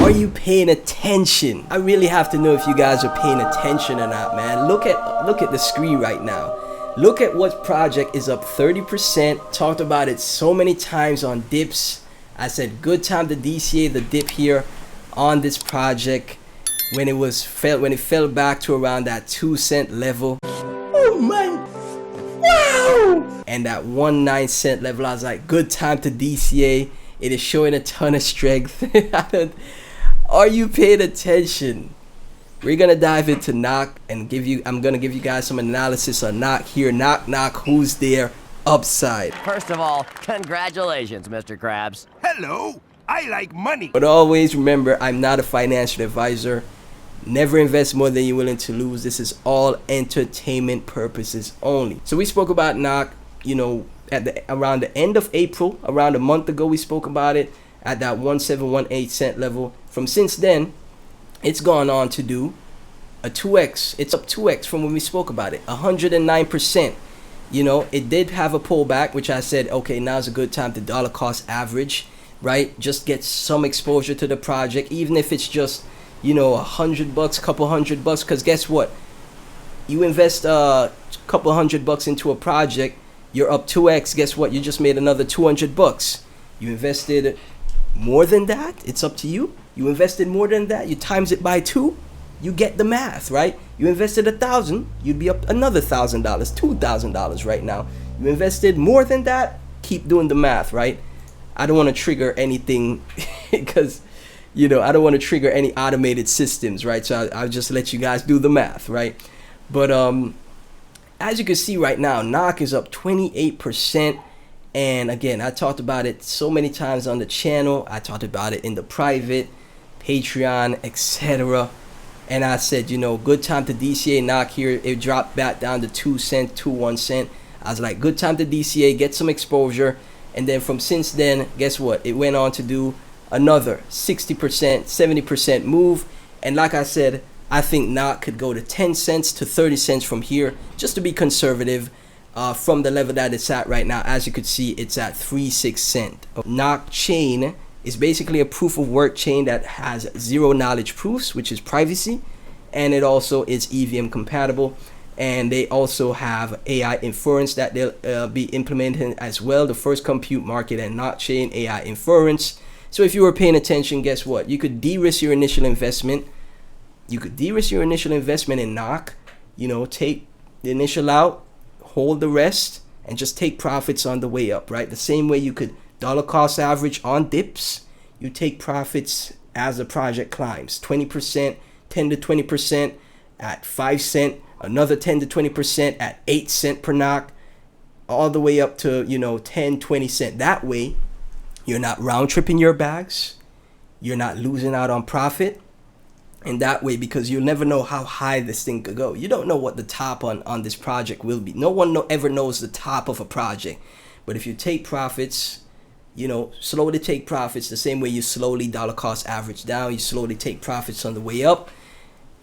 Are you paying attention? I really have to know if you guys are paying attention or not, man. Look at the screen right now. Look at what project is up 30%. Talked about it so many times on dips. I said good time to DCA the dip here on this project when it fell back to around that 2-cent level. Oh man. Wow! And that 1.9 level, I was like, good time to DCA. It is showing a ton of strength. Are you paying attention? We're gonna dive into Nock and I'm gonna give you guys some analysis on Nock here. Nock, who's there? Upside. First of all, congratulations, Mr. Krabs. Hello, I like money. But always remember, I'm not a financial advisor. Never invest more than you're willing to lose. This is all entertainment purposes only. So we spoke about Nock, you know, around the end of April, around a month ago. We spoke about it at that 1.718 cent level. From since then, it's gone on to do a 2x. It's up 2x from when we spoke about it, 109%. You know, it did have a pullback, which I said, okay, now's a good time to dollar cost average, right? Just get some exposure to the project, even if it's just, you know, $100, couple $100, because guess what? You invest a couple $100 into a project, you're up 2x. Guess what? You just made another $200. You invested more than that, it's up to you. You invested more than that, you times it by 2, you get the math, right? You invested $1,000, you'd be up another $1,000, $2,000 right now. You invested more than that, keep doing the math, right? I don't want to trigger anything because, you know, I don't want to trigger any automated systems, right? So I'll just let you guys do the math, right? But as you can see right now, Nock is up 28%. And again, I talked about it so many times on the channel. I talked about it in the private, Patreon, etc. And I said, you know, good time to DCA Nock here. It dropped back down to 2 cent, 1 cent. I was like, good time to DCA, get some exposure. And then from since then, guess what? It went on to do another 60%, 70% move. And like I said, I think Nock could go to 10 cents to 30 cents from here, just to be conservative. From the level that it's at right now, as you could see, it's at 3.6 cents. Nock Chain is basically a proof of work chain that has zero knowledge proofs, which is privacy, and it also is EVM compatible. And they also have AI inference that they'll be implementing as well. The first compute market and Nock Chain AI inference. So if you were paying attention, guess what? You could de-risk your initial investment. You could de-risk your initial investment in Nock. You know, take the initial out, hold the rest, and just take profits on the way up, right? The same way you could dollar cost average on dips, you take profits as the project climbs. 20%, 10 to 20% at 5 cent, another 10 to 20% at 8 cent per Nock, all the way up to, you know, 10, 20 cent. That way, you're not round tripping your bags, you're not losing out on profit. And that way, because you'll never know how high this thing could go. You don't know what the top on this project will be. No one ever knows the top of a project. But if you take profits, you know, slowly take profits the same way you slowly dollar cost average down, you slowly take profits on the way up,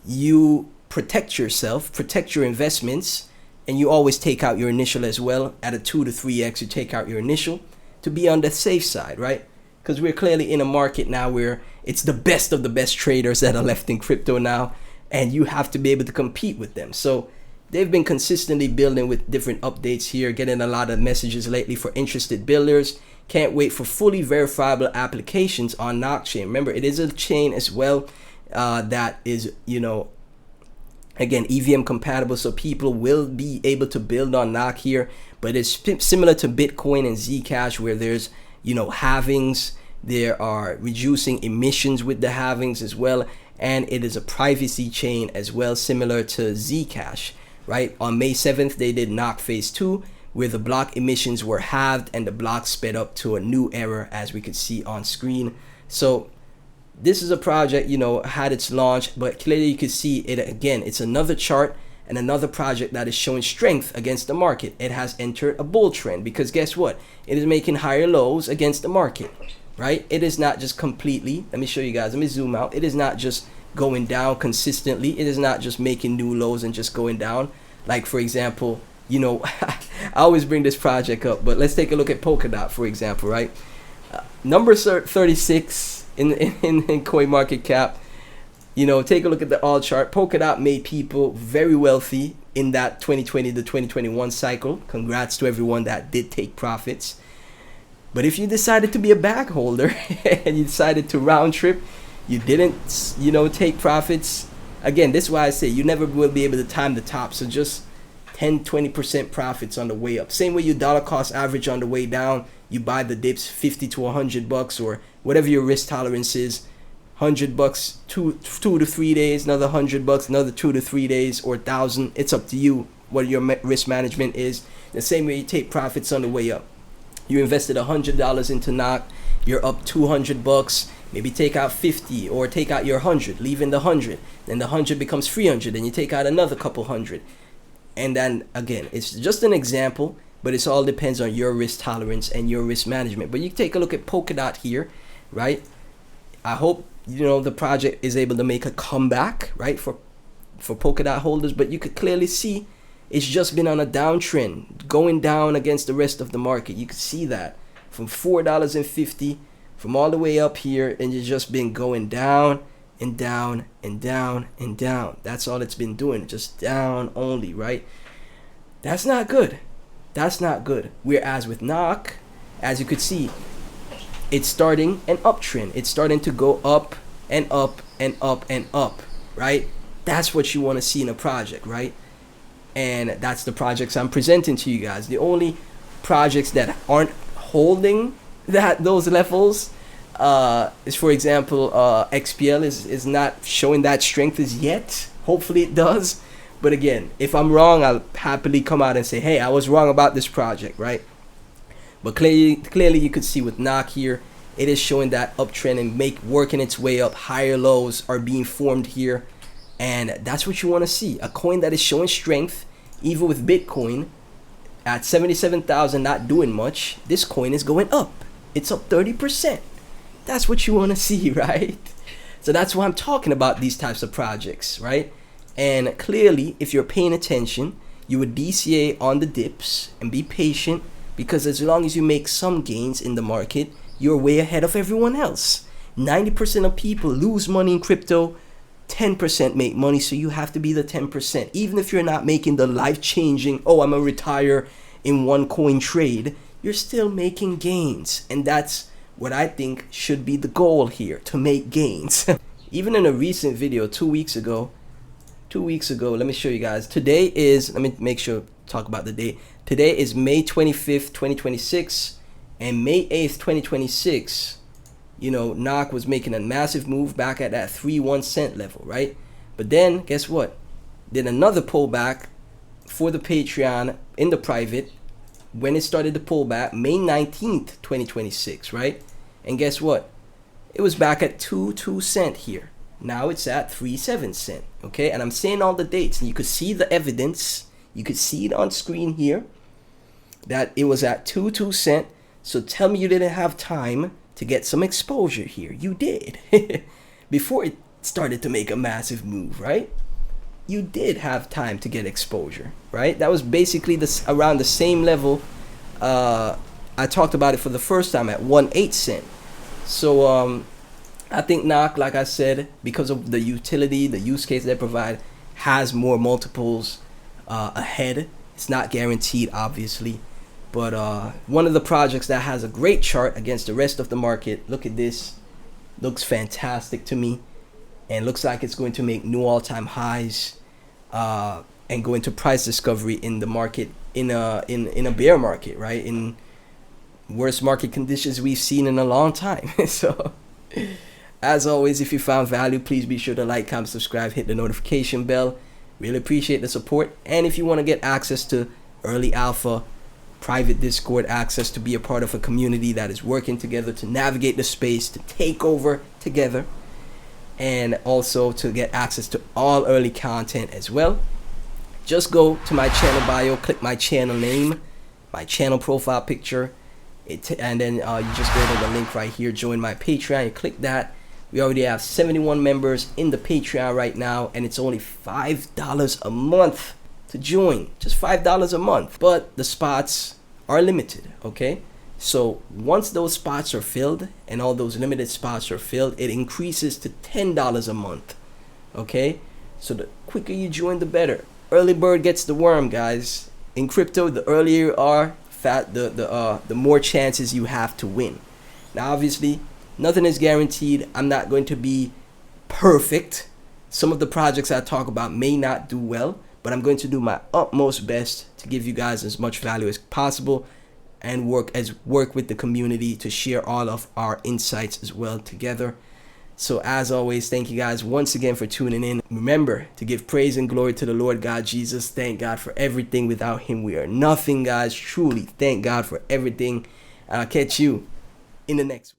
you protect yourself, protect your investments, and you always take out your initial as well. At a 2 to 3x, you take out your initial to be on the safe side, right? Because we're clearly in a market now where it's the best of the best traders that are left in crypto now, and you have to be able to compete with them. So they've been consistently building with different updates here, getting a lot of messages lately for interested builders. Can't wait for fully verifiable applications on Nock Chain. Remember, it is a chain as well that is, you know, again, EVM compatible, so people will be able to build on Nock here. But it's similar to Bitcoin and Zcash, where there's, you know, halvings. There are reducing emissions with the halvings as well, and it is a privacy chain as well, similar to Zcash, right? On May 7th, they did Nock Phase 2, where the block emissions were halved and the block sped up to a new era, as we could see on screen. So this is a project, you know, had its launch, but clearly you can see it again. It's another chart and another project that is showing strength against the market. It has entered a bull trend because guess what? It is making higher lows against the market, right? It is not just completely, let me show you guys, let me zoom out. It is not just going down consistently. It is not just making new lows and just going down. Like, for example, you know, I always bring this project up, but let's take a look at Polkadot, for example, right? Number 36, in CoinMarketCap. You know, take a look at the all chart. Polkadot made people very wealthy in that 2020 to 2021 cycle. Congrats to everyone that did take profits. But if you decided to be a bag holder and you decided to round trip, you didn't, you know, take profits. Again, this is why I say you never will be able to time the top. So just 10-20% profits on the way up. Same way you dollar cost average on the way down. You buy the dips 50 to $100 or whatever your risk tolerance is. $100 two to 3 days, another $100, another 2 to 3 days, or 1,000. It's up to you what your risk management is. The same way you take profits on the way up. You invested $100 into Nock, you're up $200. Maybe take out 50 or take out your 100, leaving the 100. Then the 100 becomes 300, and you take out another couple hundred. And then again, it's just an example, but it all depends on your risk tolerance and your risk management. But you take a look at Polkadot here, right? I hope, you know, the project is able to make a comeback, right, for Polkadot holders. But you could clearly see it's just been on a downtrend, going down against the rest of the market. You could see that from $4.50 from all the way up here, and it's just been going down and down and down and down. That's all it's been doing, just down only, right? That's not good. That's not good. Whereas with Nock, as you could see, it's starting an uptrend. It's starting to go up and up and up and up, right? That's what you want to see in a project, right? And that's the projects I'm presenting to you guys. The only projects that aren't holding those levels is, for example, XPL is not showing that strength as yet. Hopefully it does. But again, if I'm wrong, I'll happily come out and say, hey, I was wrong about this project, right? But clearly you could see with Nock here, it is showing that uptrend and working its way up. Higher lows are being formed here. And that's what you want to see. A coin that is showing strength, even with Bitcoin at 77,000 not doing much. This coin is going up. It's up 30%. That's what you want to see, right? So that's why I'm talking about these types of projects, right? And clearly, if you're paying attention, you would DCA on the dips and be patient, because as long as you make some gains in the market, you're way ahead of everyone else. 90% of people lose money in crypto. 10% make money, so you have to be the 10%. Even if you're not making the life-changing, oh, I'm gonna retire in one coin trade, you're still making gains. And that's what I think should be the goal here, to make gains. Even in a recent video 2 weeks ago, let me show you guys. Today is, let me make sure, talk about the date. Today is May 25th, 2026, and May 8th, 2026. You know, Nock was making a massive move back at that 3.1 cent level, right? But then, guess what? Did another pullback for the Patreon in the private when it started to pull back, May 19th, 2026, right? And guess what? It was back at 2.2 cent here. Now it's at 3.7 cent, okay? And I'm saying all the dates, and you could see the evidence. You could see it on screen here that it was at 2.2 cent. So tell me you didn't have time to get some exposure here. You did. Before it started to make a massive move, right? You did have time to get exposure, right? That was basically around the same level. I talked about it for the first time at 1.8 cent. So I think Nock, like I said, because of the utility, the use case they provide, has more multiples ahead. It's not guaranteed, obviously. But one of the projects that has a great chart against the rest of the market. Look at this. Looks fantastic to me. And looks like it's going to make new all-time highs and go into price discovery in the market in a bear market, right? In worst market conditions we've seen in a long time. So as always, if you found value, please be sure to like, comment, subscribe, hit the notification bell. Really appreciate the support. And if you want to get access to early alpha, private Discord access, to be a part of a community that is working together to navigate the space, to take over together, and also to get access to all early content as well, just go to my channel bio, click my channel name, my channel profile picture, and then you just go to the link right here, join my Patreon. You click that. We already have 71 members in the Patreon right now, and it's only $5 a month to join. Just $5 a month, but the spots are limited, okay? So once those spots are filled and all those limited spots are filled, it increases to $10 a month. Okay, so the quicker you join, the better. Early bird gets the worm, guys. In crypto, the earlier you are, the more chances you have to win. Now, obviously, nothing is guaranteed. I'm not going to be perfect. Some of the projects I talk about may not do well, but I'm going to do my utmost best to give you guys as much value as possible and work with the community to share all of our insights as well together. So as always, thank you guys once again for tuning in. Remember to give praise and glory to the Lord God Jesus. Thank God for everything. Without him, we are nothing, guys. Truly, thank God for everything. And I'll catch you in the next one.